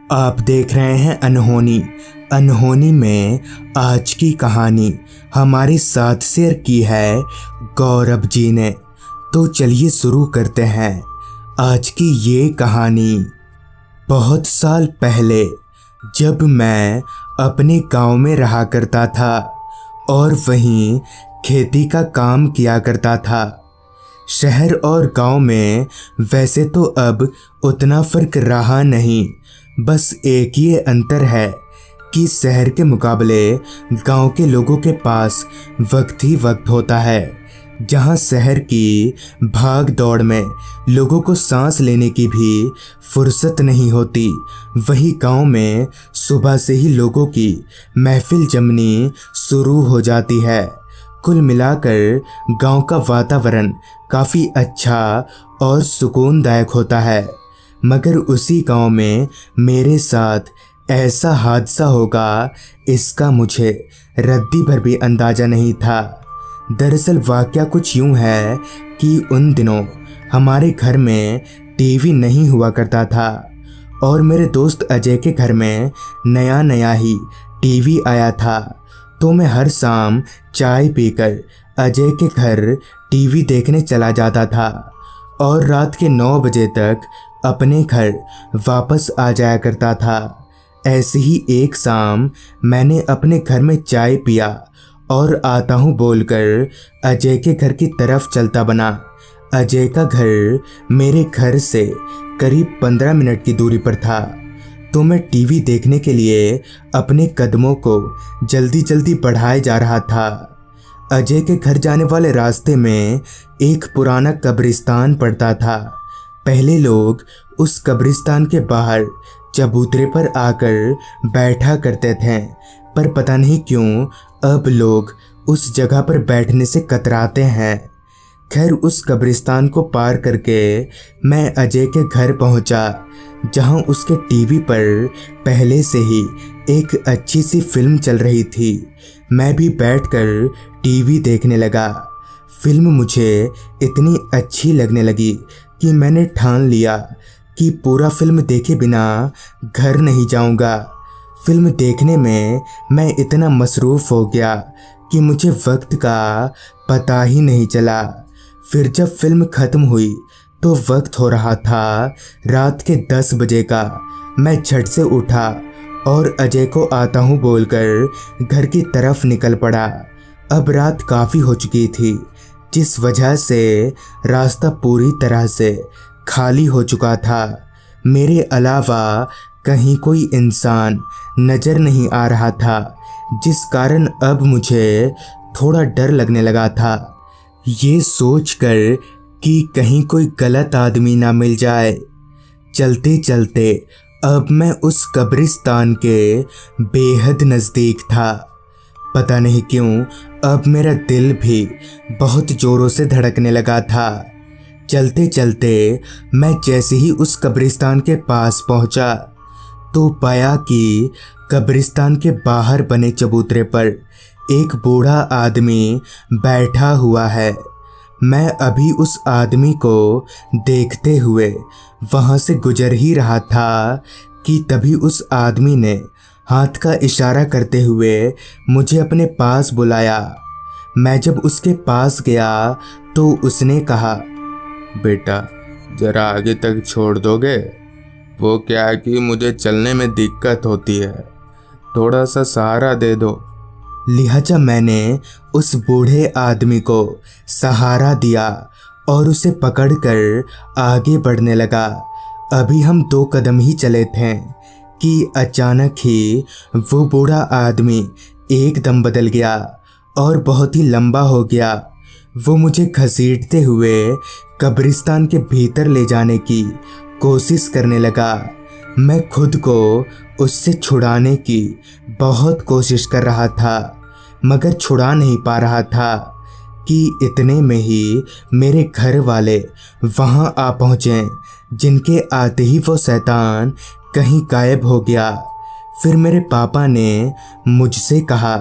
आप देख रहे हैं अनहोनी। अनहोनी में आज की कहानी हमारे साथ शेयर की है गौरव जी ने। तो चलिए शुरू करते हैं आज की ये कहानी। बहुत साल पहले जब मैं अपने गांव में रहा करता था और वहीं खेती का काम किया करता था। शहर और गांव में वैसे तो अब उतना फर्क रहा नहीं, बस एक ये अंतर है कि शहर के मुकाबले गांव के लोगों के पास वक्त ही वक्त होता है। जहां शहर की भाग दौड़ में लोगों को सांस लेने की भी फुर्सत नहीं होती, वहीं गांव में सुबह से ही लोगों की महफिल जमनी शुरू हो जाती है। कुल मिलाकर गांव का वातावरण काफ़ी अच्छा और सुकूनदायक होता है। मगर उसी गांव में मेरे साथ ऐसा हादसा होगा, इसका मुझे रद्दी भर भी अंदाज़ा नहीं था। दरअसल वाकया कुछ यूं है कि उन दिनों हमारे घर में टीवी नहीं हुआ करता था और मेरे दोस्त अजय के घर में नया नया ही टीवी आया था। तो मैं हर शाम चाय पीकर अजय के घर टीवी देखने चला जाता था और रात के 9 बजे तक अपने घर वापस आ जाया करता था। ऐसे ही एक शाम मैंने अपने घर में चाय पिया और आता हूँ बोलकर अजय के घर की तरफ चलता बना। अजय का घर मेरे घर से करीब 15 मिनट की दूरी पर था। तो मैं टीवी देखने के लिए अपने कदमों को जल्दी जल्दी बढ़ाए जा रहा था। अजय के घर जाने वाले रास्ते में एक पुराना कब्रिस्तान पड़ता था। पहले लोग उस कब्रिस्तान के बाहर चबूतरे पर आकर बैठा करते थे, पर पता नहीं क्यों अब लोग उस जगह पर बैठने से कतराते हैं। खैर, उस कब्रिस्तान को पार करके मैं अजय के घर पहुंचा, जहां उसके टीवी पर पहले से ही एक अच्छी सी फिल्म चल रही थी। मैं भी बैठकर टीवी देखने लगा। फिल्म मुझे इतनी अच्छी लगने लगी कि मैंने ठान लिया कि पूरा फिल्म देखे बिना घर नहीं जाऊंगा। फिल्म देखने में मैं इतना मसरूफ़ हो गया कि मुझे वक्त का पता ही नहीं चला। फिर जब फिल्म ख़त्म हुई तो वक्त हो रहा था रात के 10 बजे का। मैं झट से उठा और अजय को आता हूँ बोलकर घर की तरफ निकल पड़ा। अब रात काफ़ी हो चुकी थी, जिस वजह से रास्ता पूरी तरह से खाली हो चुका था। मेरे अलावा कहीं कोई इंसान नज़र नहीं आ रहा था, जिस कारण अब मुझे थोड़ा डर लगने लगा था, ये सोचकर कि कहीं कोई गलत आदमी ना मिल जाए। चलते चलते अब मैं उस कब्रिस्तान के बेहद नज़दीक था। पता नहीं क्यों अब मेरा दिल भी बहुत ज़ोरों से धड़कने लगा था। चलते चलते मैं जैसे ही उस कब्रिस्तान के पास पहुंचा तो पाया कि कब्रिस्तान के बाहर बने चबूतरे पर एक बूढ़ा आदमी बैठा हुआ है। मैं अभी उस आदमी को देखते हुए वहां से गुजर ही रहा था कि तभी उस आदमी ने हाथ का इशारा करते हुए मुझे अपने पास बुलाया। मैं जब उसके पास गया तो उसने कहा, बेटा जरा आगे तक छोड़ दोगे? वो क्या है कि मुझे चलने में दिक्कत होती है, थोड़ा सा सहारा दे दो। लिहाजा मैंने उस बूढ़े आदमी को सहारा दिया और उसे पकड़कर आगे बढ़ने लगा। अभी हम 2 कदम ही चले थे कि अचानक ही वो बूढ़ा आदमी एकदम बदल गया और बहुत ही लंबा हो गया। वो मुझे घसीटते हुए कब्रिस्तान के भीतर ले जाने की कोशिश करने लगा। मैं खुद को उससे छुड़ाने की बहुत कोशिश कर रहा था, मगर छुड़ा नहीं पा रहा था कि इतने में ही मेरे घर वाले वहां आ पहुँचे, जिनके आते ही वो शैतान कहीं गायब हो गया। फिर मेरे पापा ने मुझसे कहा,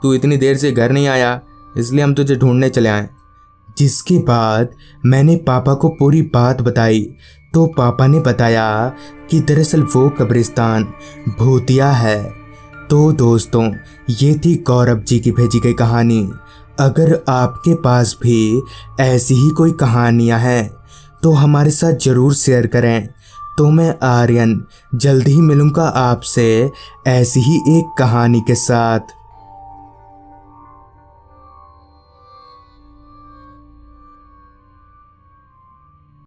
तू इतनी देर से घर नहीं आया, इसलिए हम तुझे ढूंढने चले आए। जिसके बाद मैंने पापा को पूरी बात बताई तो पापा ने बताया कि दरअसल वो कब्रिस्तान भूतिया है। तो दोस्तों, ये थी गौरव जी की भेजी गई कहानी। अगर आपके पास भी ऐसी ही कोई कहानियां हैं तो हमारे साथ ज़रूर शेयर करें। तो मैं आर्यन जल्द ही मिलूँगा आपसे ऐसी ही एक कहानी के साथ।